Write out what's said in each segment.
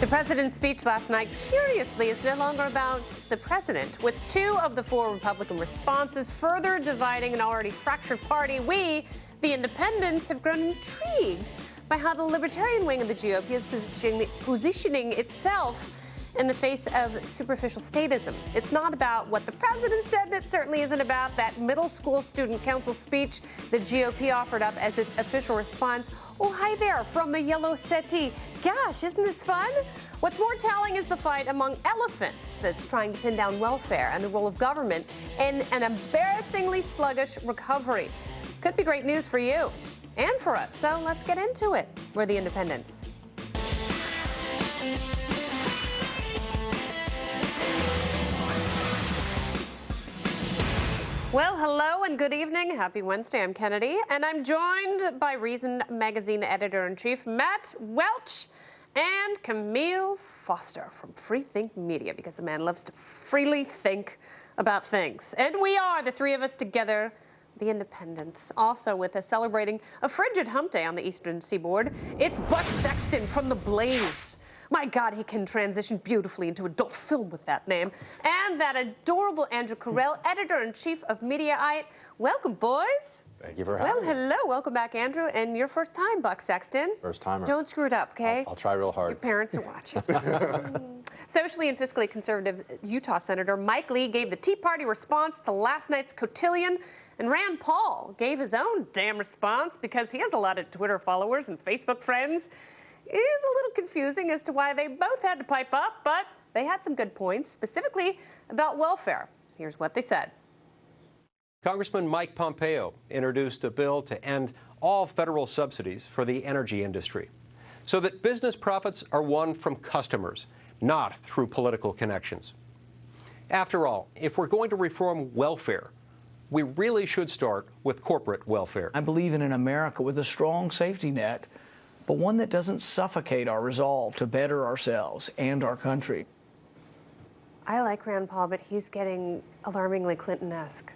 The president's speech last night, curiously, is no longer about the president. With 2 of the 4 Republican responses further dividing an already fractured party, we, the independents, have grown intrigued by how the libertarian wing of the GOP is positioning itself in the face of superficial statism. It's not about what the president said, and it certainly isn't about that middle school student council speech the GOP offered up as its official response. Oh, hi there, from the yellow settee. Gosh, isn't this fun? What's more telling is the fight among elephants that's trying to pin down welfare and the role of government in an embarrassingly sluggish recovery. Could be great news for you and for us, so let's get into it. We're the Independents. Well, hello and good evening. Happy Wednesday. I'm Kennedy, and I'm joined by Reason Magazine Editor-in-Chief Matt Welch and Kmele Foster from Free Think Media, because the man loves to freely think about things. And we are, the 3 of us together, the Independents. Also with us celebrating a frigid hump day on the eastern seaboard, it's Buck Sexton from the Blaze. My God, he can transition beautifully into adult film with that name. And that adorable Andrew Kirell, Editor-in-Chief of Mediaite. Welcome, boys. Thank you for having me. Well, hello. Welcome back, Andrew. And your first time, Buck Sexton. First timer. Don't screw it up, okay? I'll try real hard. Your parents are watching. Socially and fiscally conservative Utah Senator Mike Lee gave the Tea Party response to last night's cotillion. And Rand Paul gave his own damn response because he has a lot of Twitter followers and Facebook friends. It is a little confusing as to why they both had to pipe up, but they had some good points, specifically about welfare. Here's what they said. Congressman Mike Pompeo introduced a bill to end all federal subsidies for the energy industry so that business profits are won from customers, not through political connections. After all, if we're going to reform welfare, we really should start with corporate welfare. I believe in an America with a strong safety net, but one that doesn't suffocate our resolve to better ourselves and our country. I like Rand Paul, but he's getting alarmingly Clinton-esque.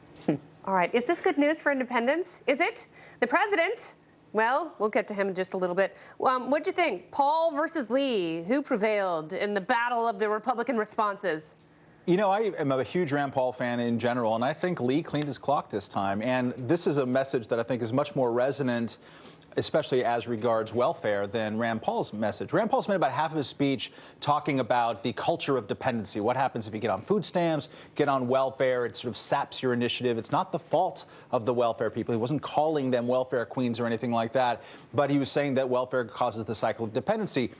All right, is this good news for independents? Is it? The president, well, we'll get to him in just a little bit. What'd you think? Paul versus Lee, who prevailed in the battle of the Republican responses? You know, I am a huge Rand Paul fan in general, and I think Lee cleaned his clock this time. And this is a message that I think is much more resonant, especially as regards welfare, than Rand Paul's message. Rand Paul spent about half of his speech talking about the culture of dependency. What happens if you get on food stamps, get on welfare? It sort of saps your initiative. It's not the fault of the welfare people. He wasn't calling them welfare queens or anything like that, but he was saying that welfare causes the cycle of dependency.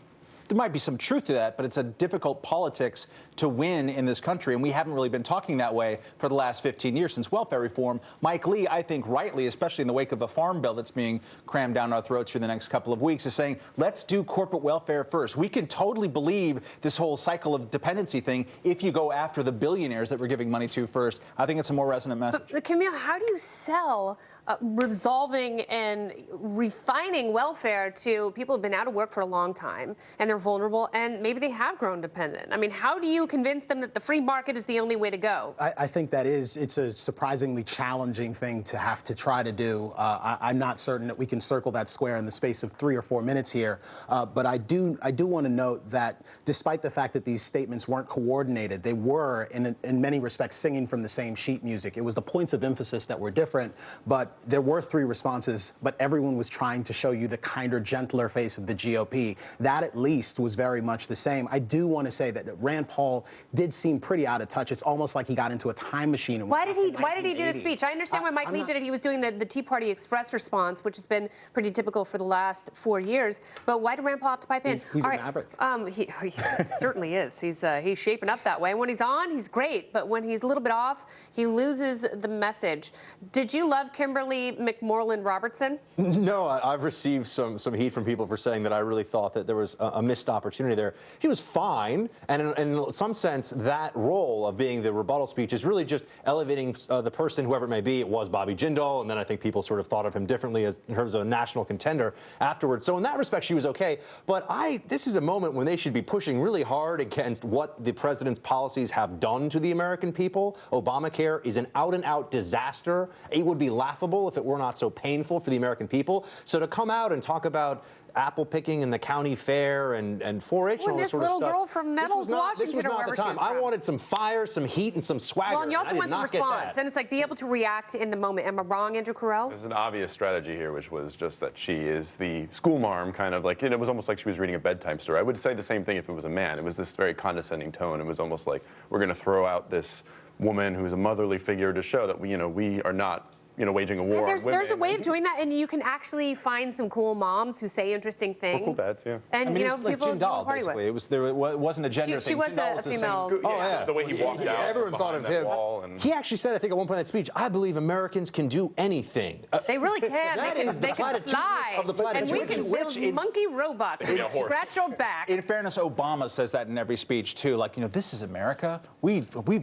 There might be some truth to that, but it's a difficult politics to win in this country, and we haven't really been talking that way for the last 15 years since welfare reform. Mike Lee, I think rightly, especially in the wake of a farm bill that's being crammed down our throats for the next couple of weeks, is saying, let's do corporate welfare first. We can totally believe this whole cycle of dependency thing if you go after the billionaires that we're giving money to first. I think it's a more resonant message. But Kmele, how do you sell resolving and refining welfare to people who've been out of work for a long time and they're vulnerable and maybe they have grown dependent? I mean, how do you convince them that the free market is the only way to go? I think it's a surprisingly challenging thing to have to try to do. I'm not certain that we can circle that square in the space of 3 or 4 minutes here, but I do want to note that despite the fact that these statements weren't coordinated, they were in many respects singing from the same sheet music. It was the points of emphasis that were different, but there were 3 responses, but everyone was trying to show you the kinder, gentler face of the GOP. That, at least, was very much the same. I do want to say that Rand Paul did seem pretty out of touch. It's almost like he got into a time machine. And why did he do the speech? I understand why Mike Lee did it. He was doing the Tea Party Express response, which has been pretty typical for the last 4 years. But why did Rand Paul have to pipe in? He's a maverick. He certainly is. He's shaping up that way. When he's on, he's great. But when he's a little bit off, he loses the message. Did you love Kimberly McMorland Robertson? No, I've received some heat from people for saying that I really thought that there was a missed opportunity there. She was fine, and in some sense, that role of being the rebuttal speech is really just elevating the person, whoever it may be. It was Bobby Jindal, and then I think people sort of thought of him differently in terms of a national contender afterwards. So in that respect, she was okay. But this is a moment when they should be pushing really hard against what the president's policies have done to the American people. Obamacare is an out-and-out disaster. It would be laughable if it were not so painful for the American people. So to come out and talk about apple picking in the county fair and 4-H and all this this sort of little stuff. girl from Nettles, Washington, This was or not wherever the she time. was from. I wanted some fire, some heat, and some swagger. Well, and you also I want did some not get response, that. and it's like be able to react in the moment. Am I wrong, Andrew Kirell? There's an obvious strategy here, which was just that she is the school marm, kind of like, it was almost like she was reading a bedtime story. I would say the same thing if it was a man. It was this very condescending tone. It was almost like, we're going to throw out this woman who's a motherly figure to show that we are not waging a war on women. There's a way of doing that, and you can actually find some cool moms who say interesting things. Or cool dads, yeah. And, I mean, it's like people Jindal, party basically. with. It wasn't a gender She thing. was Jindal a the same. female. Oh, yeah. The way he walked out. Everyone thought of behind that him. wall and- He actually said, I think at one point in that speech, I believe Americans can do anything. They really can. That is the They can platitudinous fly. of the And we can platitudinous. build monkey robots who scratch your back. In fairness, Obama says that in every speech too. Like, this is America. We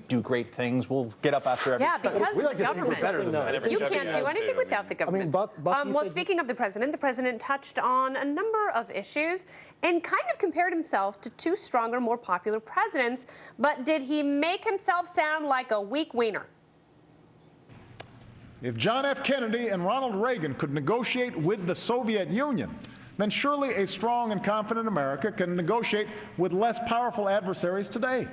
do great things. We'll get up after every. Yeah, because We of like the to think we're government. better than that. You can't do anything without the government. Buck, you well, said- speaking of the president touched on a number of issues and kind of compared himself to two stronger, more popular presidents. But did he make himself sound like a weak wiener? If John F. Kennedy and Ronald Reagan could negotiate with the Soviet Union, then surely a strong and confident America can negotiate with less powerful adversaries today.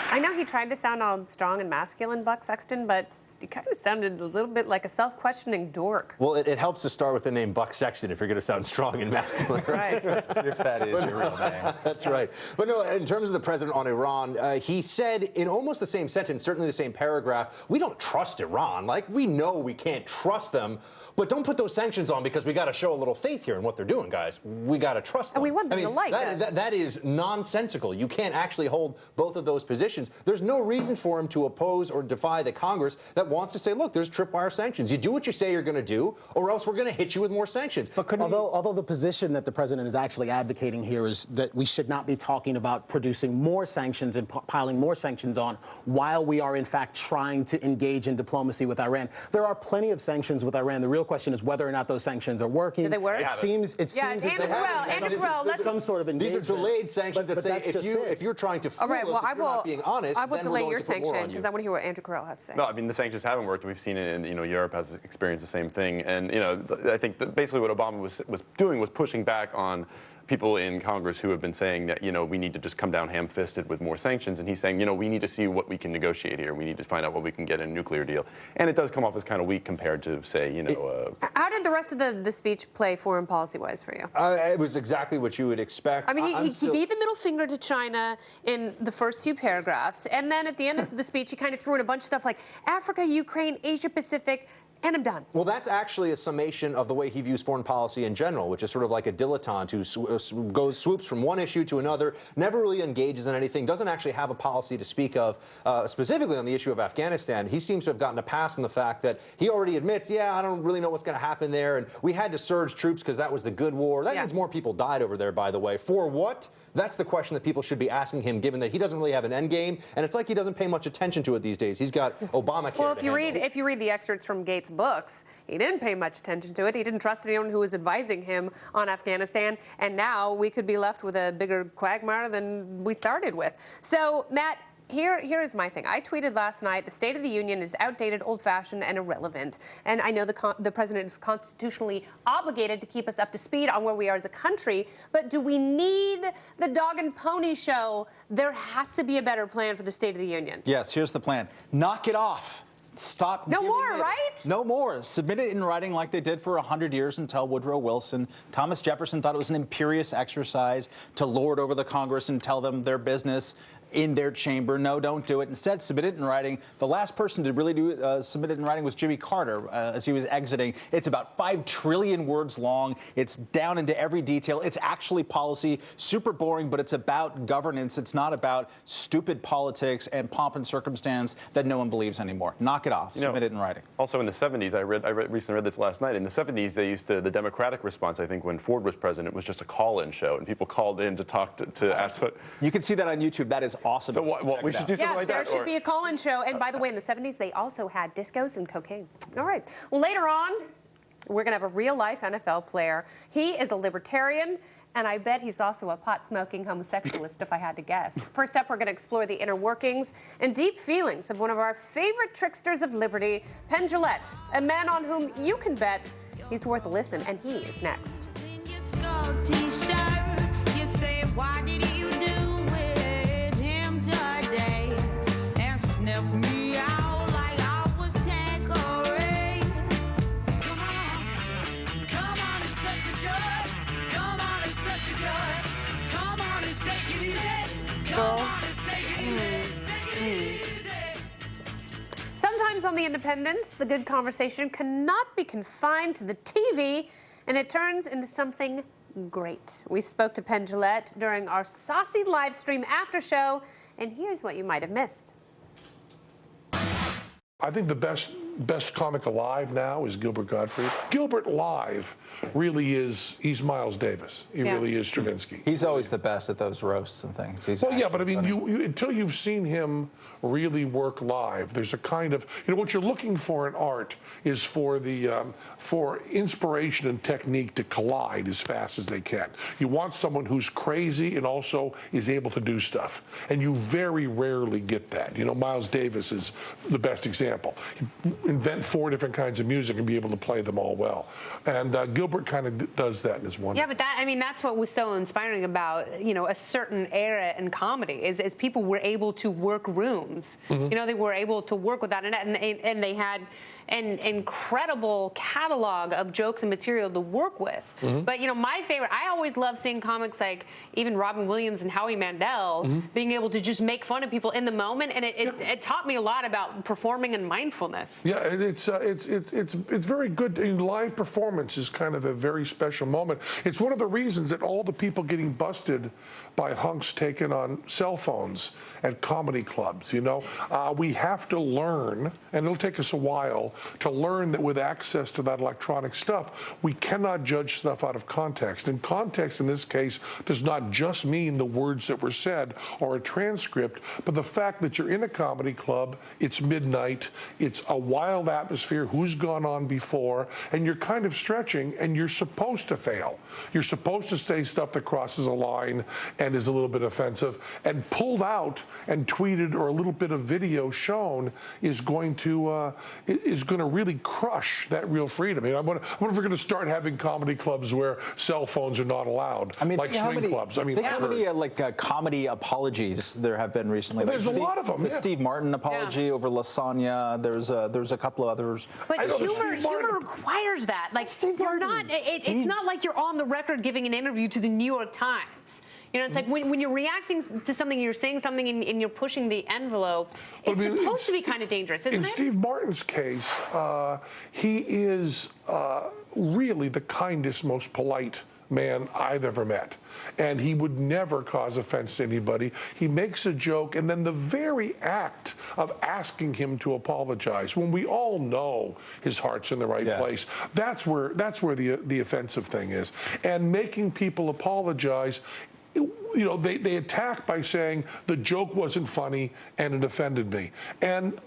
I know he tried to sound all strong and masculine, Buck Sexton, but he kind of sounded a little bit like a self-questioning dork. Well, it helps to start with the name Buck Sexton if you're going to sound strong and masculine. Right. If that is your real name. That's right. But no, in terms of the president on Iran, he said in almost the same sentence, certainly the same paragraph, we don't trust Iran. Like, we know we can't trust them, but don't put those sanctions on because we got to show a little faith here in what they're doing, guys. We got to trust them. And we want them to like us. That is nonsensical. You can't actually hold both of those positions. There's no reason for him to oppose or defy the Congress that wants to say, look, there's tripwire sanctions. You do what you say you're going to do, or else we're going to hit you with more sanctions. But although the position that the president is actually advocating here is that we should not be talking about producing more sanctions and piling more sanctions on while we are in fact trying to engage in diplomacy with Iran. There are plenty of sanctions with Iran. The real question is whether or not those sanctions are working. Do they work? It seems as Andrew they have Andrew Kirell, some sort of engagement. These are delayed sanctions that say that's just it. if you're trying to fool All right, us, well, if you're not being honest, I will then delay we're your going to put more sanction on because you. I want to hear what Andrew Kirell has to say. No, I mean, the sanctions haven't worked. We've seen it in, Europe has experienced the same thing. And, I think that basically what Obama was doing was pushing back on people in Congress who have been saying that, we need to just come down ham-fisted with more sanctions. And he's saying, we need to see what we can negotiate here. We need to find out what we can get in a nuclear deal. And it does come off as kind of weak compared to, say, How did the rest of the speech play foreign policy-wise for you? It was exactly what you would expect. I mean, he gave the middle finger to China in the first two paragraphs. And then at the end of the speech, he kind of threw in a bunch of stuff like Africa, Ukraine, Asia-Pacific, and I'm done. Well, that's actually a summation of the way he views foreign policy in general, which is sort of like a dilettante who swoops from one issue to another, never really engages in anything, doesn't actually have a policy to speak of, specifically on the issue of Afghanistan. He seems to have gotten a pass on the fact that he already admits, I don't really know what's going to happen there, and we had to surge troops because that was the good war. That means more people died over there, by the way. For what? That's the question that people should be asking him, given that he doesn't really have an end game, and it's like he doesn't pay much attention to it these days. He's got Obamacare. Well, if you read the excerpts from Gates' books, he didn't pay much attention to it. He didn't trust anyone who was advising him on Afghanistan, and now we could be left with a bigger quagmire than we started with. So, Matt, here is my thing. I tweeted last night, the State of the Union is outdated, old-fashioned, and irrelevant. And I know the president is constitutionally obligated to keep us up to speed on where we are as a country. But do we need the dog and pony show? There has to be a better plan for the State of the Union. Yes, here's the plan. Knock it off. Stop. No more, right? No more. Submit it in writing like they did for 100 years until Woodrow Wilson. Thomas Jefferson thought it was an imperious exercise to lord over the Congress and tell them their business in their chamber. No, don't do it. Instead, submit it in writing. The last person to really submit it in writing was Jimmy Carter as he was exiting. It's about 5 trillion words long. It's down into every detail. It's actually policy, super boring, but it's about governance. It's not about stupid politics and pomp and circumstance that no one believes anymore. Knock it off. Submit it in writing. Also in the 70s, I recently read this last night. In the 70s, they used to, the Democratic response, I think, when Ford was president, was just a call-in show, and people called in to talk to ask. You can see that on YouTube. That is awesome. So what we should do something like that? There should be a call-in show. And by the way, in the 70s, they also had discos and cocaine. All right. Well, later on, we're going to have a real-life NFL player. He is a libertarian, and I bet he's also a pot-smoking homosexualist, if I had to guess. First up, we're going to explore the inner workings and deep feelings of one of our favorite tricksters of liberty, Penn Jillette, a man on whom you can bet he's worth a listen, and he is next. old t-shirt. You say, why did you do with him today? And sniff me out like I was Tanqueray. Come on, it's such a joy. Come on, it's such a joy. Come on, it's take it easy. Come on, it's take it easy. Take it easy. Sometimes on The Independent, the good conversation cannot be confined to the TV, and it turns into something great. We spoke to Penn Jillette during our saucy live stream after show, and here's what you might have missed. I think the best comic alive now is Gilbert Gottfried. Gilbert live really is, he's Miles Davis. He really is Stravinsky. He's always the best at those roasts and things. He's well, yeah, but I mean, you until you've seen him really work live, there's a kind of, what you're looking for in art is for the for inspiration and technique to collide as fast as they can. You want someone who's crazy and also is able to do stuff, and you very rarely get that. Miles Davis is the best example. Invent 4 different kinds of music and be able to play them all well. And Gilbert kind of does that in his one. Yeah, but that's what was so inspiring about, a certain era in comedy is people were able to work rooms. Mm-hmm. They were able to work without a net, and they had an incredible catalog of jokes and material to work with. Mm-hmm. But, my favorite, I always love seeing comics like even Robin Williams and Howie Mandel being able to just make fun of people in the moment, and it taught me a lot about performing and mindfulness. Yeah, it's very good. Live performance is kind of a very special moment. It's one of the reasons that all the people getting busted by hunks taken on cell phones at comedy clubs, we have to learn, and it'll take us a while to learn that with access to that electronic stuff, we cannot judge stuff out of context. And context in this case does not just mean the words that were said or a transcript, but the fact that you're in a comedy club, it's midnight, it's a wild atmosphere, who's gone on before, and you're kind of stretching, and you're supposed to fail. You're supposed to say stuff that crosses a line and is a little bit offensive, and pulled out and tweeted or a little bit of video shown is going to really crush that real freedom. I wonder if we're going to start having comedy clubs where cell phones are not allowed, like swing clubs. Think how many comedy apologies there have been recently. There's a lot of them. The Steve Martin apology over lasagna. There's a couple of others. But humor requires that. You're not. It's not like you're on the record giving an interview to the New York Times. It's like when you're reacting to something, you're saying something, and you're pushing the envelope. It's supposed to be kind of dangerous, isn't it? In Steve Martin's case, he is really the kindest, most polite man I've ever met. And he would never cause offense to anybody. He makes a joke, and then the very act of asking him to apologize, when we all know his heart's in the right place, that's where the offensive thing is. And making people apologize, they attack by saying the joke wasn't funny and it offended me. And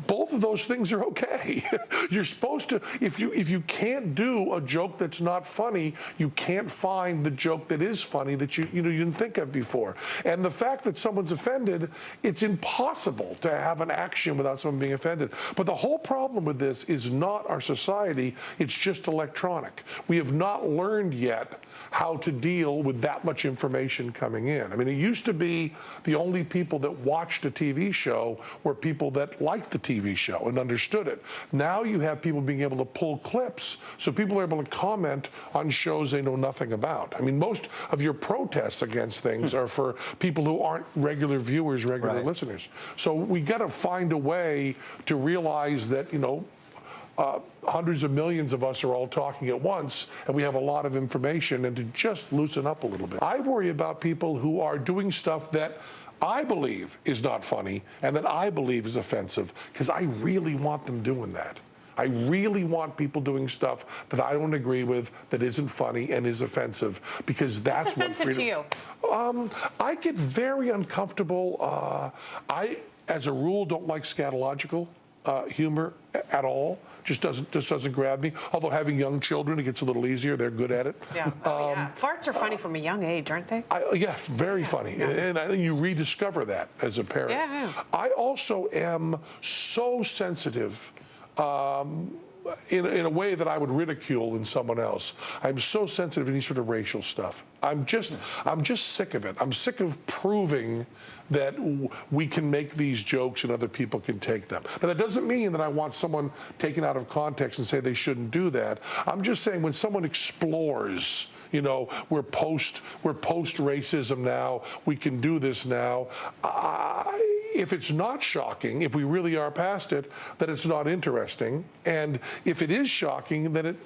both of those things are okay. You're supposed to, if you can't do a joke that's not funny, you can't find the joke that is funny that you didn't think of before. And the fact that someone's offended, it's impossible to have an action without someone being offended. But the whole problem with this is not our society, it's just electronic. We have not learned yet how to deal with that much information coming in. It used to be the only people that watched a TV show were people that liked the TV show and understood it. Now you have people being able to pull clips, so people are able to comment on shows they know nothing about. Most of your protests against things are for people who aren't regular viewers, regular listeners. So we got to find a way to realize that, hundreds of millions of us are all talking at once, and we have a lot of information, and to just loosen up a little bit. I worry about people who are doing stuff that I believe is not funny and that I believe is offensive, because I really want them doing that. I really want people doing stuff that I don't agree with, that isn't funny and is offensive, because that's what freedom... to you? I get very uncomfortable. I, as a rule, don't like scatological humor at all. Just doesn't grab me. Although having young children, it gets a little easier. They're good at it. Yeah. Farts are funny from a young age, aren't they? Yes, very funny. Yeah. And I think you rediscover that as a parent. Yeah. I also am so sensitive in a way that I would ridicule in someone else. I'm so sensitive to any sort of racial stuff. I'm just sick of it. I'm sick of proving that we can make these jokes and other people can take them. Now, that doesn't mean that I want someone taken out of context and say they shouldn't do that. I'm just saying when someone explores, you know, we're post racism now, we can do this now. If it's not shocking, if we really are past it, then it's not interesting. And if it is shocking, then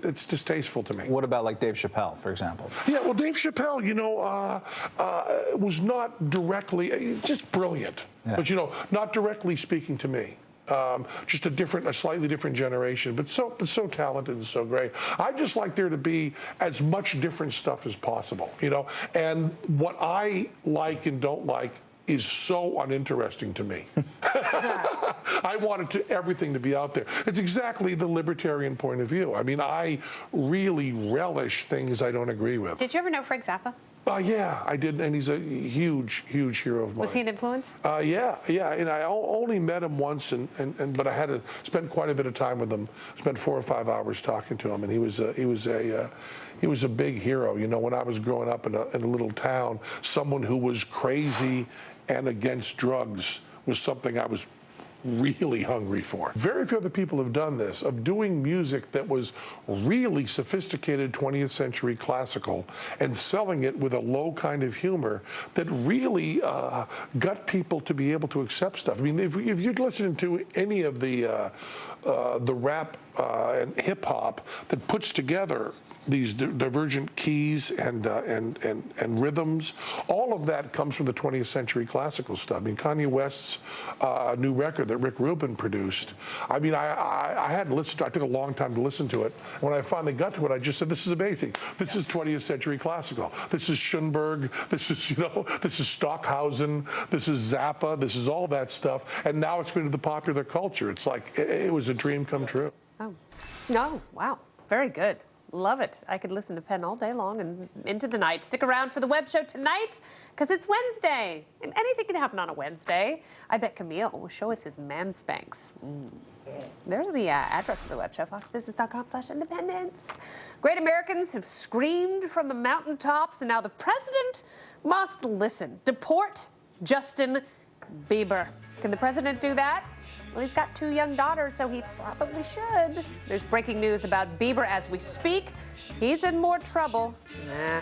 it's distasteful to me. What about like Dave Chappelle, for example? Yeah, well, Dave Chappelle, you know, was not directly, just brilliant, but, you know, not directly speaking to me. Just a slightly different generation, but so talented and so great. I just like there to be as much different stuff as possible, you know. And what I like and don't like is so uninteresting to me. I wanted everything to be out there. It's exactly the libertarian point of view. I mean, I really relish things I don't agree with. Did you ever know Frank Zappa? Yeah, I did, and he's a huge hero of mine. Was he an influence? Yeah, and I only met him once, but I had to spend quite a bit of time with him. Spent 4 or 5 hours talking to him, and he was a big hero. You know, when I was growing up in a little town, someone who was crazy and against drugs was something I was really hungry for. Very few other people have done this, of doing music that was really sophisticated 20th century classical and selling it with a low kind of humor that really got people to be able to accept stuff. I mean, if you'd listen to any of the rap and hip hop that puts together these divergent keys and rhythms, all of that comes from the 20th century classical stuff. I mean, Kanye West's new record that Rick Rubin produced. I mean, I hadn't listened to it. I took a long time to listen to it. When I finally got to it, I just said, "This is amazing. This is 20th century classical. This is Schoenberg. This is, you know, this is Stockhausen. This is Zappa. This is all that stuff." And now it's been into the popular culture. It's like it was a dream come true. Oh, no, wow, very good. Love it. I could listen to Penn all day long and into the night. Stick around for the web show tonight, because it's Wednesday. And anything can happen on a Wednesday. I bet Kmele will show us his man spanks. There's the address for the web show, foxbusiness.com/independence. Great Americans have screamed from the mountaintops, and now the president must listen. Deport Justin Bieber. Can the president do that? Well, he's got 2 young daughters, so he probably should. There's breaking news about Bieber as we speak. He's in more trouble. Nah.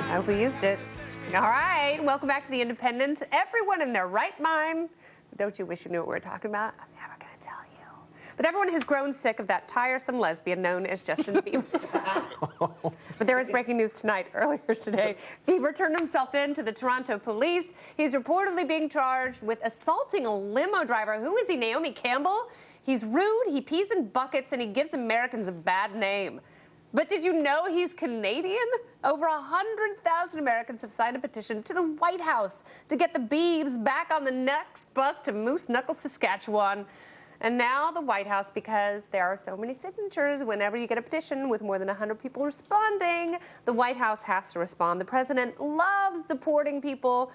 I hope we used it. All right, welcome back to the Independent. Everyone in their right mind. Don't you wish you knew what we were talking about? I'm never going to tell you. But everyone has grown sick of that tiresome lesbian known as Justin Bieber. But there is breaking news tonight. Earlier today, Bieber turned himself in to the Toronto police. He's reportedly being charged with assaulting a limo driver. Who is he, Naomi Campbell? He's rude, he pees in buckets, and he gives Americans a bad name. But did you know he's Canadian? Over 100,000 Americans have signed a petition to the White House to get the Biebs back on the next bus to Moose Knuckle, Saskatchewan. And now the White House, because there are so many signatures, whenever you get a petition with more than 100 people responding, the White House has to respond. The president loves deporting people,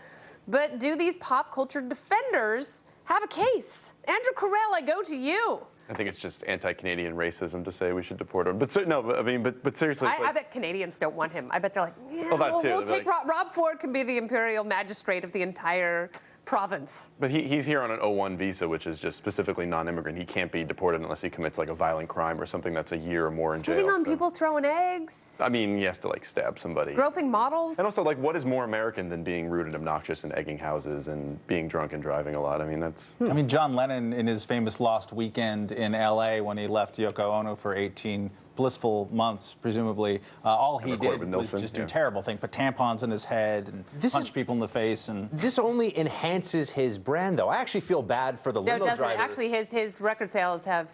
but do these pop culture defenders have a case? Andrew Kirell, I go to you. I think it's just anti-Canadian racism to say we should deport him. But seriously, I bet Canadians don't want him. I bet they're like, yeah, well, we'll take Rob Ford can be the imperial magistrate of the entire province. But he's here on an O1 visa, which is just specifically non-immigrant. He can't be deported unless he commits like a violent crime or something that's a year or more in jail. Spitting on people, throwing eggs. I mean, he has to like stab somebody. Groping models. And also, like, what is more American than being rude and obnoxious and egging houses and being drunk and driving a lot? I mean, that's... I mean, John Lennon in his famous Lost Weekend in L.A. when he left Yoko Ono for 18 blissful months, presumably, all he recorded did with was Nilsson, just do yeah. terrible things, put tampons in his head and punch people in the face. And This only enhances his brand, though. I actually feel bad for the No, it limo doesn't. driver. Actually, his record sales have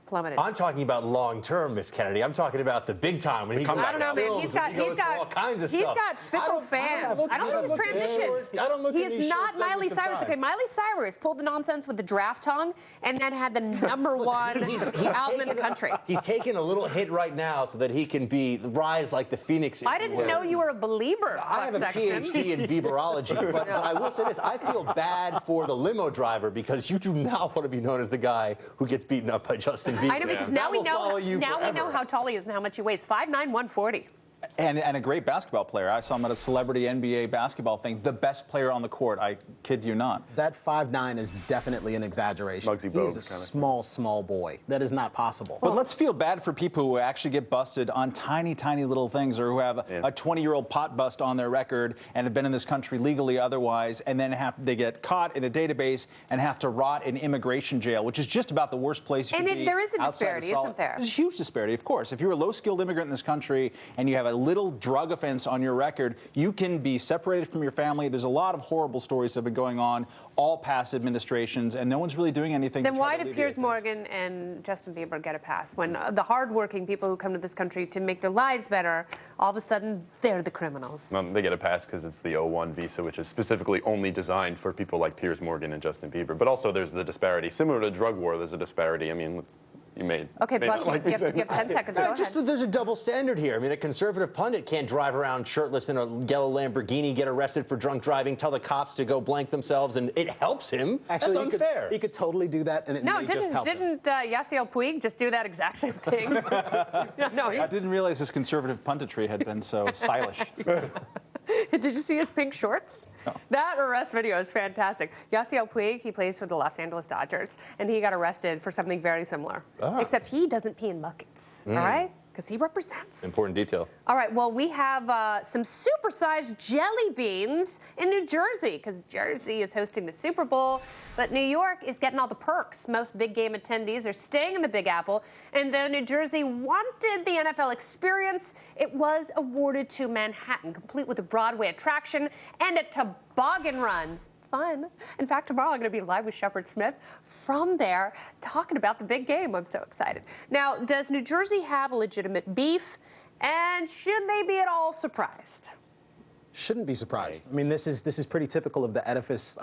plummeted. I'm talking about long-term, Miss Kennedy. I'm talking about the big time when he goes I don't know, man. films, He's when got he goes for all kinds of he's stuff. got fickle fans. I don't think he's transitioned. I don't look He at is these not short Miley segments of Cyrus. time. Okay, Miley Cyrus pulled the nonsense with the draft tongue and then had the number one album in the country. He's taking a little hit right now so that he can rise like the phoenix. I didn't know you were a believer, I have a Buck Sexton. PhD in Bieberology, but I will say this. I feel bad for the limo driver because you do not want to be known as the guy who gets beaten up by Justin Bieber. I know, because now we know how tall he is and how much he weighs. 5'9", 140. And a great basketball player. I saw him at a celebrity NBA basketball thing. The best player on the court. I kid you not. That 5'9" is definitely an exaggeration. Muggsy Bogues He's a small boy. That is not possible. But let's feel bad for people who actually get busted on tiny, tiny little things, or who have a 20-year-old pot bust on their record and have been in this country legally otherwise, and then they get caught in a database and have to rot in immigration jail, which is just about the worst place you can be. And there is a outside of disparity, isn't there? There's a huge disparity, of course. If you're a low-skilled immigrant in this country and you have a little drug offense on your record, you can be separated from your family. There's a lot of horrible stories that have been going on all past administrations, and no one's really doing anything. Then to try why to did alleviate Piers this. Morgan and Justin Bieber get a pass when the hardworking people who come to this country to make their lives better, all of a sudden they're the criminals? They get a pass because it's the O1 visa, which is specifically only designed for people like Piers Morgan and Justin Bieber. But also there's the disparity. Similar to drug war, there's a disparity. I mean, you may. Okay, may Buck, not like you me have saying 10 seconds. Go ahead. There's a double standard here. I mean, a conservative pundit can't drive around shirtless in a yellow Lamborghini, get arrested for drunk driving, tell the cops to go blank themselves, and it helps him. Actually, That's unfair. He could totally do that, and it may just help him. Didn't Yasiel Puig just do that exact same thing? I didn't realize his conservative punditry had been so stylish. Did you see his pink shorts? No. That arrest video is fantastic. Yasiel Puig, he plays for the Los Angeles Dodgers, and he got arrested for something very similar. Except he doesn't pee in buckets, all right? Because he represents. Important detail. All right, well, we have some supersized jelly beans in New Jersey, because Jersey is hosting the Super Bowl, but New York is getting all the perks. Most big game attendees are staying in the Big Apple, and though New Jersey wanted the NFL experience, it was awarded to Manhattan, complete with a Broadway attraction and a toboggan run. Fun. In fact, tomorrow I'm going to be live with Shepard Smith from there talking about the big game. I'm so excited. Now, does New Jersey have a legitimate beef? And should they be at all surprised? Shouldn't be surprised. I mean, this is pretty typical of the edifice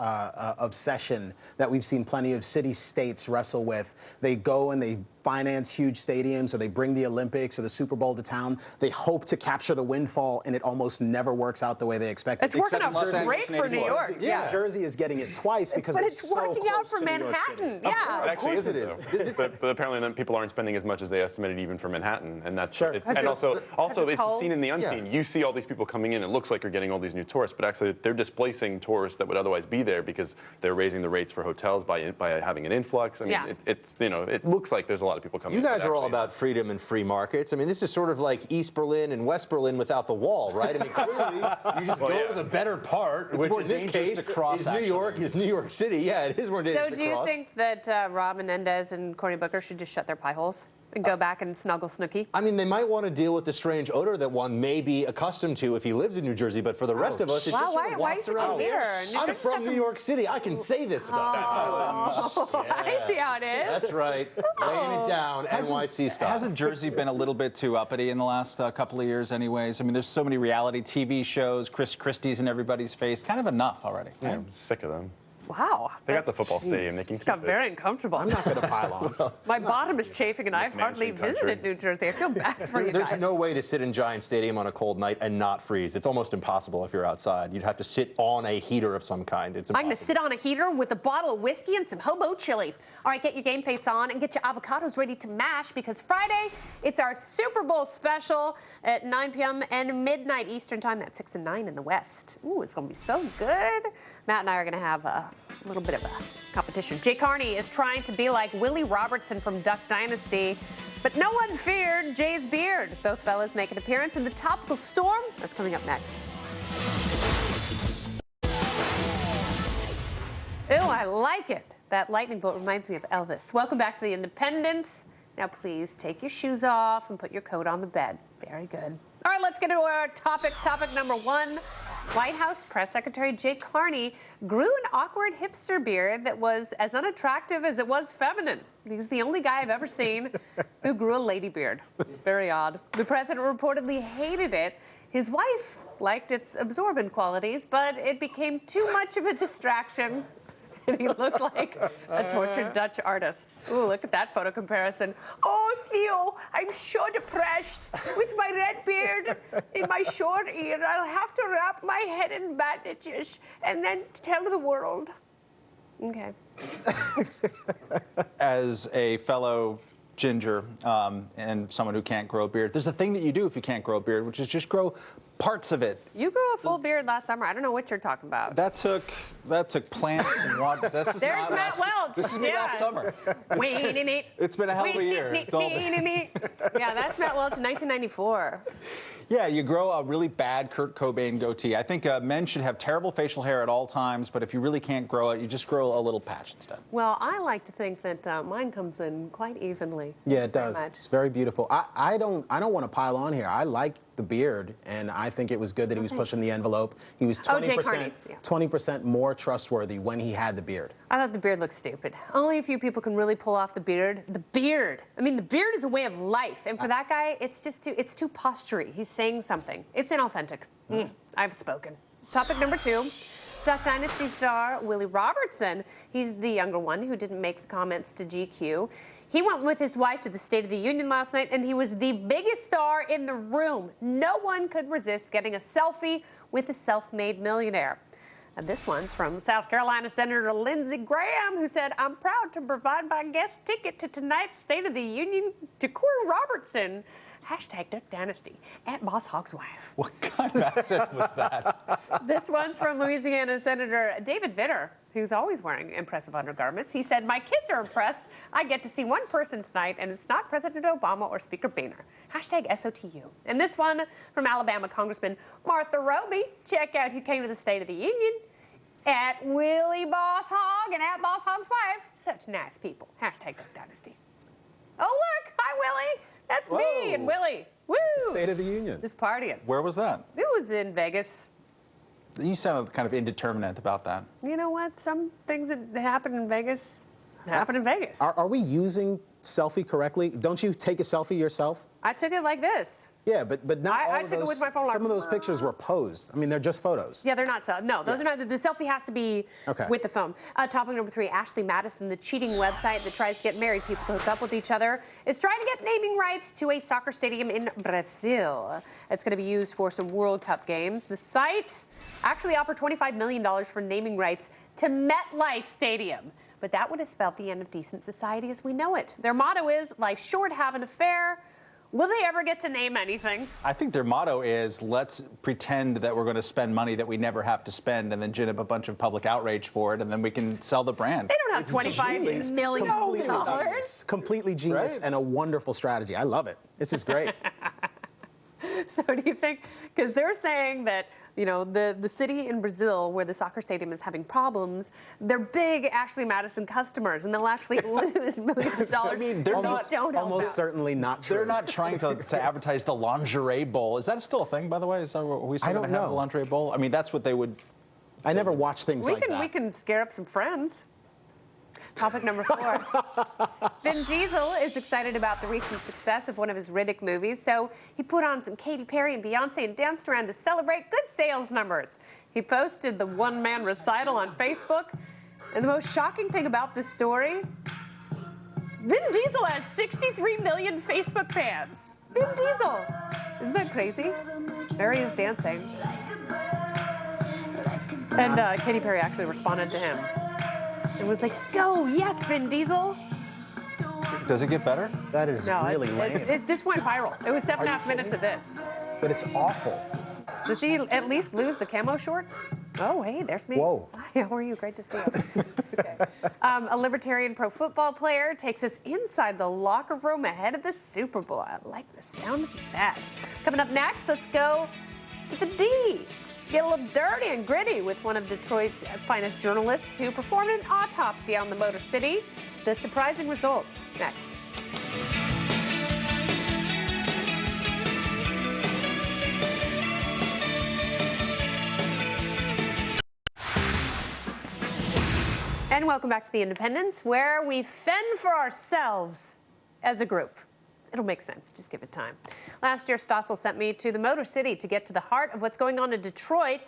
obsession that we've seen plenty of city-states wrestle with. They go and they finance huge stadiums, or they bring the Olympics or the Super Bowl to town. They hope to capture the windfall, and it almost never works out the way they expect. It's working out great for New York. Yeah, Jersey is getting it twice because but it's so working out close for to New York Manhattan. City. Yeah, It actually isn't, though. but apparently then people aren't spending as much as they estimated even for Manhattan, and that's Sure. and also it's the toll? seen in the unseen. You see all these people coming in, it looks like you're getting all these new tourists, but actually they're displacing tourists that would otherwise be there because they're raising the rates for hotels by having an influx. I mean, it's it looks like there's a lot of people coming. You guys in, are all about freedom and free markets. I mean, this is sort of like East Berlin and West Berlin without the wall, right? I mean, clearly, you just go to the better part, which more in this dangerous case to cross, is New York, is New York City. Yeah, it is more dangerous So to do you cross. think that Rob Menendez and Cory Booker should just shut their pie holes and go back and snuggle Snooki? I mean, they might want to deal with the strange odor that one may be accustomed to if he lives in New Jersey, but for the rest of us, it Wow, just sort why of are you walks such a around. hater? I'm from New York City. I can say this stuff. I see how it is. That's right. Laying it down, NYC style. Hasn't Jersey been a little bit too uppity in the last couple of years anyways? I mean, there's so many reality TV shows, Chris Christie's in everybody's face. Kind of enough already. Yeah, I'm sick of them. Wow. They got the football stadium. They can Just got keep it. very uncomfortable. I'm not going to pile on. My bottom is chafing, and I've Main hardly Street country. visited New Jersey. I feel bad for you There's guys. no way to sit in Giant Stadium on a cold night and not freeze. It's almost impossible if you're outside. You'd have to sit on a heater of some kind. It's I'm impossible. going to sit on a heater with a bottle of whiskey and some hobo chili. All right, get your game face on and get your avocados ready to mash, because Friday, it's our Super Bowl special at 9 p.m. and midnight Eastern time. That's 6 and 9 in the West. Ooh, it's going to be so good. Matt and I are going to have a little bit of a competition. Jay Carney is trying to be like Willie Robertson from Duck Dynasty, but no one feared Jay's beard. Both fellas make an appearance in the topical storm. That's coming up next. Ooh, I like it. That lightning bolt reminds me of Elvis. Welcome back to the Independents. Now, please take your shoes off and put your coat on the bed. Very good. All right, let's get into our topics. Topic number one. White House Press Secretary Jay Carney grew an awkward hipster beard that was as unattractive as it was feminine. He's the only guy I've ever seen who grew a lady beard. Very odd. The president reportedly hated it. His wife liked its absorbent qualities, but it became too much of a distraction. And he looked like a tortured Dutch artist. Ooh, look at that photo comparison. Oh, Theo, I'm so depressed with my red beard in my short ear. I'll have to wrap my head in bandages and then tell the world. Okay. As a fellow ginger and someone who can't grow a beard, there's a thing that you do if you can't grow a beard, which is just grow parts of it. You grew a full beard last summer. I don't know what you're talking about. That took plants and water. There's Matt Welch. This is me last summer. It's been a hell of a year. Yeah, that's Matt Welch in 1994. Yeah, you grow a really bad Kurt Cobain goatee. I think men should have terrible facial hair at all times, but if you really can't grow it, you just grow a little patch instead. Well, I like to think that mine comes in quite evenly. Yeah, it does. It's very beautiful. I don't want to pile on here. I like the beard, and I think it was good that he was pushing the envelope. He was 20% more trustworthy when he had the beard. I thought the beard looked stupid. Only a few people can really pull off the beard. The beard. I mean, the beard is a way of life, and for that guy, it's too postury. He's saying something. It's inauthentic. I've spoken. Topic number two. Duck Dynasty star Willie Robertson. He's the younger one who didn't make the comments to GQ. He went with his wife to the State of the Union last night, and he was the biggest star in the room. No one could resist getting a selfie with a self-made millionaire. And this one's from South Carolina Senator Lindsey Graham, who said, "I'm proud to provide my guest ticket to tonight's State of the Union to Corey Robertson. Hashtag Duck Dynasty at Boss Hogg's wife." What kind of message was that? This one's from Louisiana Senator David Vitter, who's always wearing impressive undergarments. He said, "My kids are impressed. I get to see one person tonight, and it's not President Obama or Speaker Boehner. Hashtag SOTU." And this one from Alabama Congressman Martha Roby. Check out who came to the State of the Union. At Willie Boss Hogg and at Boss Hogg's wife. Such nice people. Hashtag Duck Dynasty. Oh, look. Hi, Willie. That's me and Willie. Woo! State of the Union. Just partying. Where was that? It was in Vegas. You sounded kind of indeterminate about that. You know what? Some things that happen in Vegas happen in Vegas. Are we using selfie correctly? Don't you take a selfie yourself? I took it like this. Yeah, but not all I of took it those. with my phone Some of those pictures were posed. I mean, they're just photos. Yeah, they're not. No, those are not. The selfie has to be with the phone. Topic number three, Ashley Madison, the cheating website that tries to get married people to hook up with each other, is trying to get naming rights to a soccer stadium in Brazil. It's going to be used for some World Cup games. The site actually offered $25 million for naming rights to MetLife Stadium. But that would have spelled the end of decent society as we know it. Their motto is, life's short, have an affair. Will they ever get to name anything? I think their motto is, let's pretend that we're going to spend money that we never have to spend and then gin up a bunch of public outrage for it, and then we can sell the brand. They don't have $25 million. Completely genius and a wonderful strategy. I love it. This is great. So do you think, because they're saying that, you know, the city in Brazil where the soccer stadium is having problems, they're big Ashley Madison customers, and they'll actually lose millions of dollars. I mean, they're almost certainly not true. They're not trying to advertise the lingerie bowl. Is that still a thing, by the way? Is that what we still going to have the lingerie bowl? I mean, that's what they would. I never watched things like that. We can scare up some friends. Topic number four. Vin Diesel is excited about the recent success of one of his Riddick movies, so he put on some Katy Perry and Beyonce and danced around to celebrate good sales numbers. He posted the one-man recital on Facebook, and the most shocking thing about this story, Vin Diesel has 63 million Facebook fans. Vin Diesel. Isn't that crazy? There he is dancing. And Katy Perry actually responded to him. It was like, go, yes, Vin Diesel. Does it get better? That is really lame. This went viral. It was 7.5 minutes of this. But it's awful. Does he at least lose the camo shorts? Oh, hey, there's me. Whoa. Hi, how are you? Great to see you. Okay. A libertarian pro football player takes us inside the locker room ahead of the Super Bowl. I like the sound of that. Coming up next, let's go to the D. Get a little dirty and gritty with one of Detroit's finest journalists who performed an autopsy on the Motor City. The surprising results next. And welcome back to The Independents, where we fend for ourselves as a group. It'll make sense. Just give it time. Last year, Stossel sent me to the Motor City to get to the heart of what's going on in Detroit.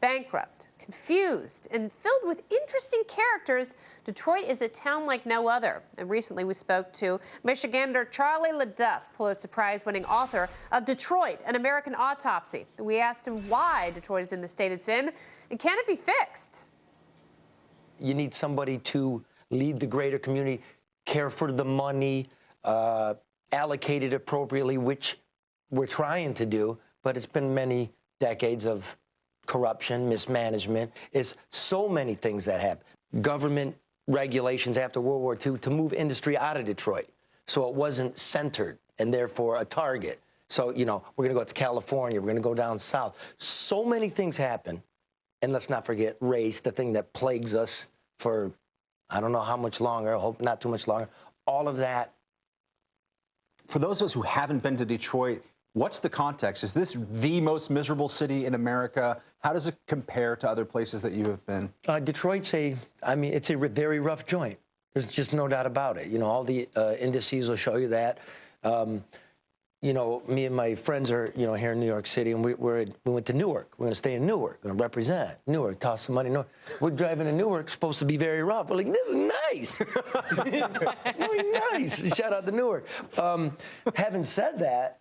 Bankrupt, confused, and filled with interesting characters, Detroit is a town like no other. And recently we spoke to Michigander Charlie LeDuff, Pulitzer Prize-winning author of Detroit, An American Autopsy. We asked him why Detroit is in the state it's in, and can it be fixed? You need somebody to lead the greater community, care for the money, allocate it appropriately, which we're trying to do, but it's been many decades of corruption, mismanagement. It's so many things that happen. Government regulations after World War II to move industry out of Detroit, so it wasn't centered and therefore a target. So, you know, we're going to go to California, we're going to go down south. So many things happen. And let's not forget race, the thing that plagues us for I don't know how much longer, I hope not too much longer. All of that. For those of us who haven't been to Detroit, what's the context? Is this the most miserable city in America? How does it compare to other places that you have been? Detroit's it's a very rough joint. There's just no doubt about it. You know, all the indices will show you that. You know, me and my friends are, you know, here in New York City, and we went to Newark. We're going to stay in Newark. We're going to represent Newark, toss some money. Newark. We're driving to Newark, supposed to be very rough. We're like, this is nice. Really nice. Shout out to Newark. Having said that,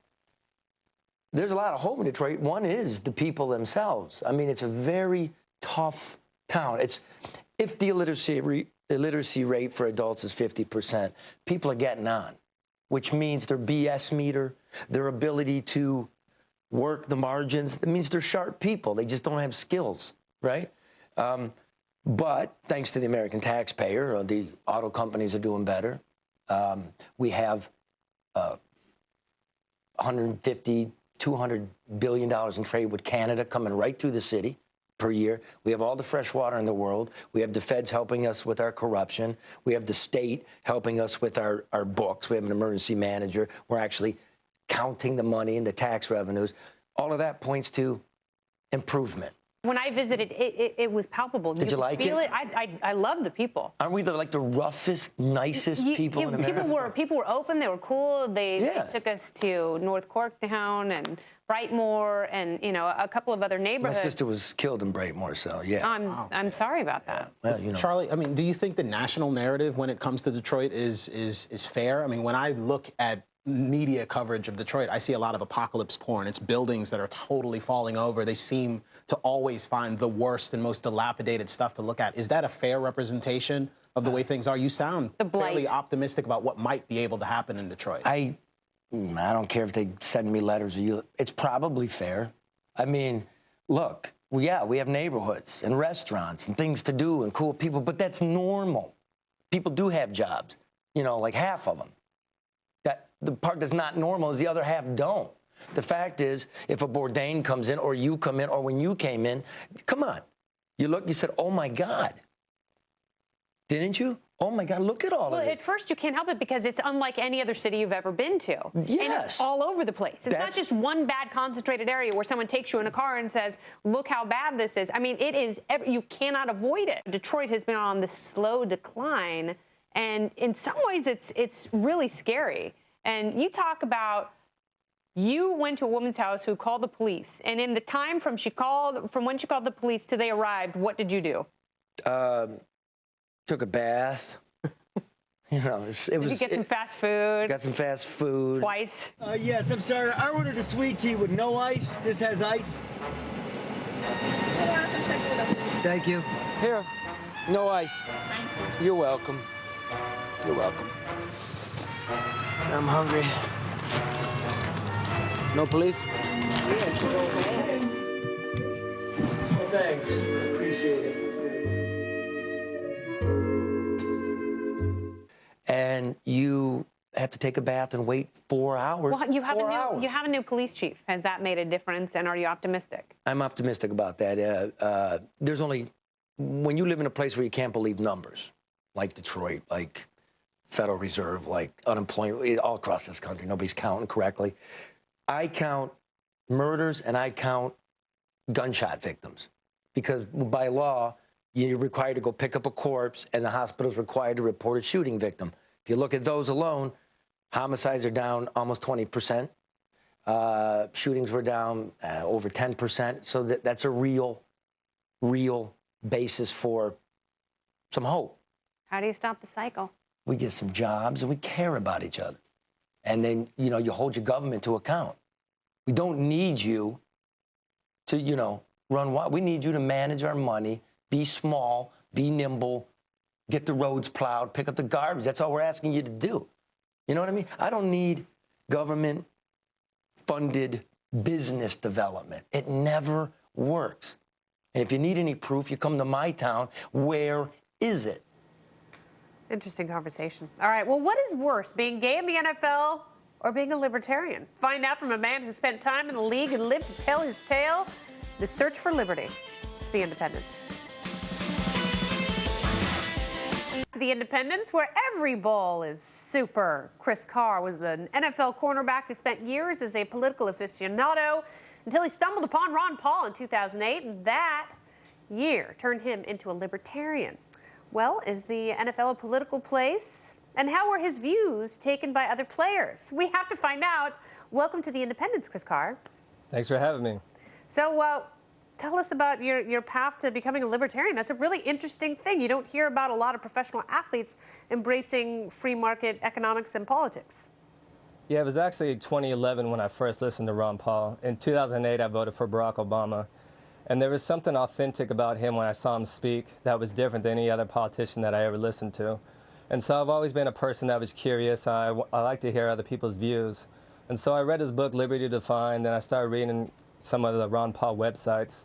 there's a lot of hope in Detroit. One is the people themselves. I mean, it's a very tough town. If the illiteracy rate for adults is 50%, people are getting on, which means their BS meter, their ability to work the margins, it means they're sharp people. They just don't have skills, right? But thanks to the American taxpayer, the auto companies are doing better. We have 150, $200 billion in trade with Canada coming right through the city per year. We have all the fresh water in the world. We have the feds helping us with our corruption. We have the state helping us with our books. We have an emergency manager. We're actually counting the money and the tax revenues. All of that points to improvement. When I visited, it was palpable. Did you like it? I love the people. Aren't we the roughest, nicest people in America? People were open. They were cool. They took us to North Corktown and Brightmoor and, you know, a couple of other neighborhoods. My sister was killed in Brightmoor, so yeah. I'm sorry about that. Well, you know. Charlie, I mean, do you think the national narrative when it comes to Detroit is fair? I mean, when I look at media coverage of Detroit, I see a lot of apocalypse porn. It's buildings that are totally falling over. They seem to always find the worst and most dilapidated stuff to look at. Is that a fair representation of the way things are? You sound fairly optimistic about what might be able to happen in Detroit. I don't care if they send me letters or you. It's probably fair. I mean, look, we have neighborhoods and restaurants and things to do and cool people, but that's normal. People do have jobs, you know, like half of them. The part that's not normal is the other half don't. The fact is, if a Bourdain comes in or you come in or when you came in, come on. You look, you said, oh, my God. Didn't you? Oh, my God, look at all of it. Well, at first you can't help it because it's unlike any other city you've ever been to. Yes. And it's all over the place. It's not just one bad concentrated area where someone takes you in a car and says, look how bad this is. I mean, it is, you cannot avoid it. Detroit has been on this slow decline, and in some ways it's really scary. And you talk about, you went to a woman's house who called the police, and in the time from when she called the police to they arrived, what did you do? Took a bath. You know, Did you get some fast food? Got some fast food. Twice? Yes, I'm sorry. I ordered a sweet tea with no ice. This has ice. Thank you. Here, no ice. You're welcome. You're welcome. I'm hungry. No police? Yeah, go ahead. Well, thanks. Appreciate it. And you have to take a bath and wait 4 hours. Well, you have a new police chief. Has that made a difference, and are you optimistic? I'm optimistic about that. There's only, when you live in a place where you can't believe numbers, like Detroit, like Federal Reserve, like unemployment, all across this country, nobody's counting correctly. I count murders and I count gunshot victims because by law, You're required to go pick up a corpse, and the hospital's required to report a shooting victim. If you look at those alone, homicides are down almost 20%. Shootings were down over 10%. So that's a real basis for some hope. How do you stop the cycle? We get some jobs and we care about each other. And then, you hold your government to account. We don't need you to, run wild. We need you to manage our money, be small, be nimble, get the roads plowed, pick up the garbage. That's all we're asking you to do. You know what I mean? I don't need government-funded business development. It never works. And if you need any proof, you come to my town. Where is it? Interesting conversation. All right, well, what is worse, being gay in the NFL or being a libertarian? Find out from a man who spent time in the league and lived to tell his tale. The search for liberty. It's The Independents. The Independents, where every ball is super. Chris Carr was an NFL cornerback who spent years as a political aficionado until he stumbled upon Ron Paul in 2008, and that year turned him into a libertarian. Well, is the NFL a political place? And how were his views taken by other players? We have to find out. Welcome to The Independents, Chris Carr. Thanks for having me. So, tell us about your path to becoming a libertarian. That's a really interesting thing. You don't hear about a lot of professional athletes embracing free market economics and politics. Yeah, it was actually 2011 when I first listened to Ron Paul. In 2008, I voted for Barack Obama. And there was something authentic about him when I saw him speak that was different than any other politician that I ever listened to. And so I've always been a person that was curious. I like to hear other people's views. And so I read his book, Liberty Defined, and I started reading some of the Ron Paul websites.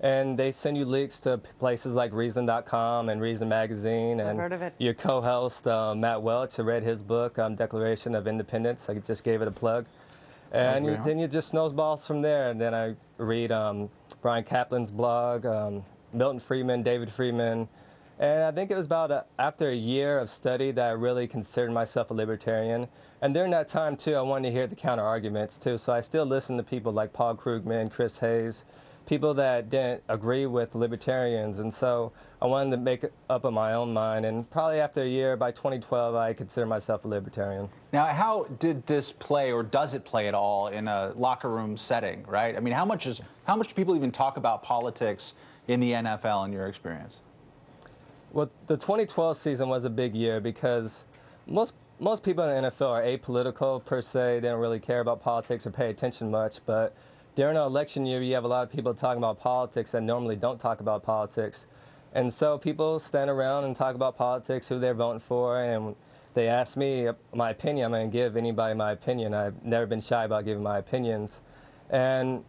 And they send you links to places like Reason.com and Reason Magazine. And I've heard of it. Your co-host, Matt Welch, who read his book, Declaration of Independence. I just gave it a plug. And then you just snowballs from there. And then I read Brian Kaplan's blog, Milton Friedman, David Friedman. And I think it was about after a year of study that I really considered myself a libertarian. And during that time, too, I wanted to hear the counter-arguments, too. So I still listen to people like Paul Krugman, Chris Hayes, people that didn't agree with libertarians. And so I wanted to make it up in my own mind. And probably after a year, by 2012, I consider myself a libertarian. Now, how did this play, or does it play at all, in a locker room setting, right? I mean, how much do people even talk about politics in the NFL in your experience? Well, the 2012 season was a big year because most people in the NFL are apolitical per se. They don't really care about politics or pay attention much. But during an election year, you have a lot of people talking about politics that normally don't talk about politics. And so people stand around and talk about politics, who they're voting for, and they ask me my opinion. I'm going to give anybody my opinion. I've never been shy about giving my opinions. And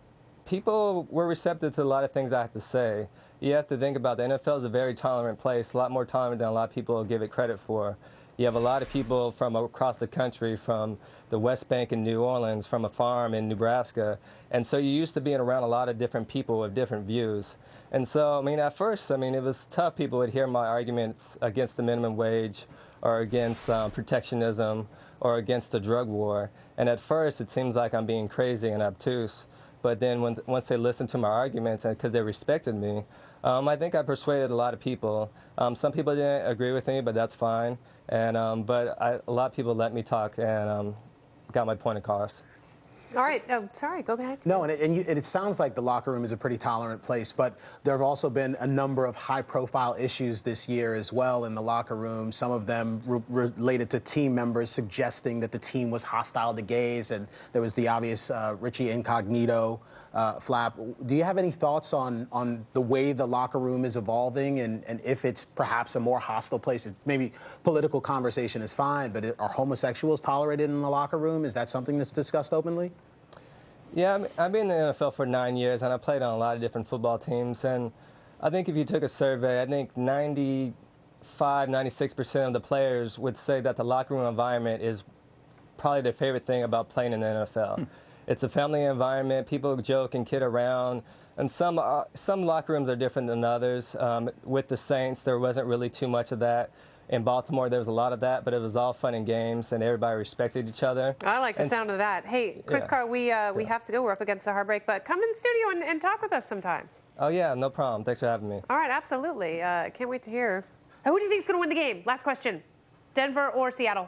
people were receptive to a lot of things I have to say. You have to think about the NFL is a very tolerant place, a lot more tolerant than a lot of people give it credit for. You have a lot of people from across the country, from the West Bank in New Orleans, from a farm in Nebraska. And so you're used to being around a lot of different people with different views. And so, I mean, at first, I mean, it was tough. People would hear my arguments against the minimum wage or against protectionism or against the drug war. And at first, it seems like I'm being crazy and obtuse. But then once they listened to my arguments, and because they respected me, I think I persuaded a lot of people. Some people didn't agree with me, but that's fine. And but a lot of people let me talk and got my point across. All right. Oh, sorry. Go ahead. No, and it sounds like the locker room is a pretty tolerant place, but there have also been a number of high-profile issues this year as well in the locker room. Some of them related to team members suggesting that the team was hostile to gays, and there was the obvious Richie Incognito flap. Do you have any thoughts on the way the locker room is evolving, and if it's perhaps a more hostile place? Maybe political conversation is fine, but are homosexuals tolerated in the locker room? Is that something that's discussed openly? Yeah, I've been in the NFL for 9 years, and I played on a lot of different football teams. And I think if you took a survey, I think 96% of the players would say that the locker room environment is probably their favorite thing about playing in the NFL. It's a family environment. People joke and kid around. And some locker rooms are different than others. With the Saints, there wasn't really too much of that. In Baltimore, there was a lot of that, but it was all fun and games, and everybody respected each other. I like the sound of that. Hey, Chris Carr, we have to go. We're up against the hard break, but come in the studio and talk with us sometime. Oh, yeah, no problem. Thanks for having me. All right, absolutely. Can't wait to hear. Who do you think is going to win the game? Last question. Denver or Seattle?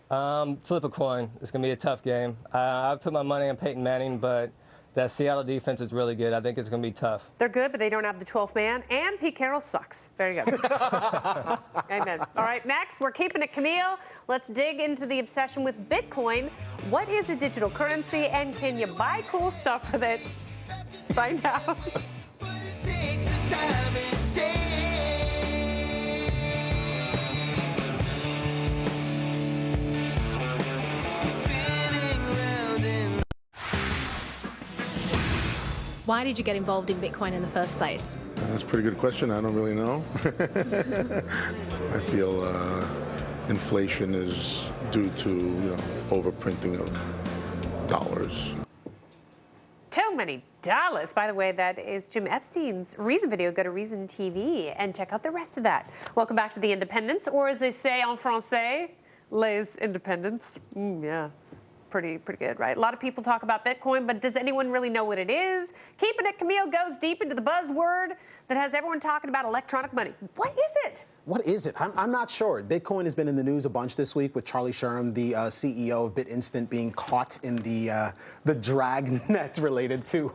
Flip a coin. It's going to be a tough game. I've put my money on Peyton Manning, but that Seattle defense is really good. I think it's going to be tough. They're good, but they don't have the 12th man. And Pete Carroll sucks. Very good. Amen. All right, next, we're keeping it Kmele. Let's dig into the obsession with Bitcoin. What is a digital currency, and can you buy cool stuff with it? Find out. Why did you get involved in Bitcoin in the first place? That's a pretty good question. I don't really know. I feel inflation is due to overprinting of dollars. Too many dollars. By the way, that is Jim Epstein's Reason video. Go to Reason TV and check out the rest of that. Welcome back to The Independents, or as they say en français, les independents. Yeah. Pretty good, right? A lot of people talk about Bitcoin, but does anyone really know what it is? Keeping It Kmele goes deep into the buzzword that has everyone talking about electronic money. What is it? What is it? I'm not sure. Bitcoin has been in the news a bunch this week with Charlie Sherm, the CEO of BitInstant, being caught in the drag net related to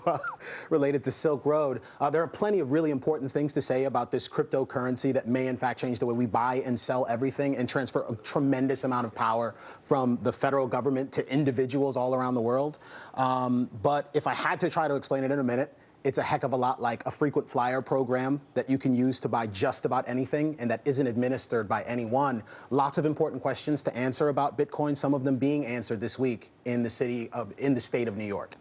Silk Road. There are plenty of really important things to say about this cryptocurrency that may in fact change the way we buy and sell everything and transfer a tremendous amount of power from the federal government to individuals all around the world. But if I had to try to explain it in a minute, it's a heck of a lot like a frequent flyer program that you can use to buy just about anything and that isn't administered by anyone. Lots of important questions to answer about Bitcoin, some of them being answered this week in the state of New York.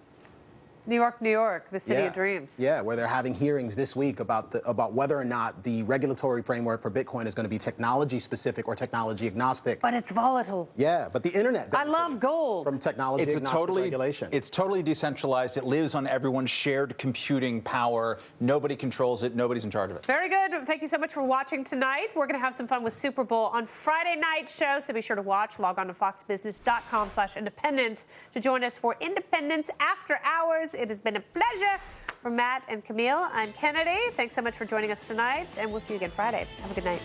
New York, the city of dreams. Yeah, where they're having hearings this week about whether or not the regulatory framework for Bitcoin is going to be technology specific or technology agnostic. But it's volatile. Yeah, but the internet. I love gold. From technology agnostic regulation. It's totally decentralized. It lives on everyone's shared computing power. Nobody controls it. Nobody's in charge of it. Very good. Thank you so much for watching tonight. We're going to have some fun with Super Bowl on Friday night show, so be sure to watch. Log on to foxbusiness.com/independence to join us for Independence After Hours. It has been a pleasure. For Matt and Kmele, I'm Kennedy. Thanks so much for joining us tonight, and we'll see you again Friday. Have a good night.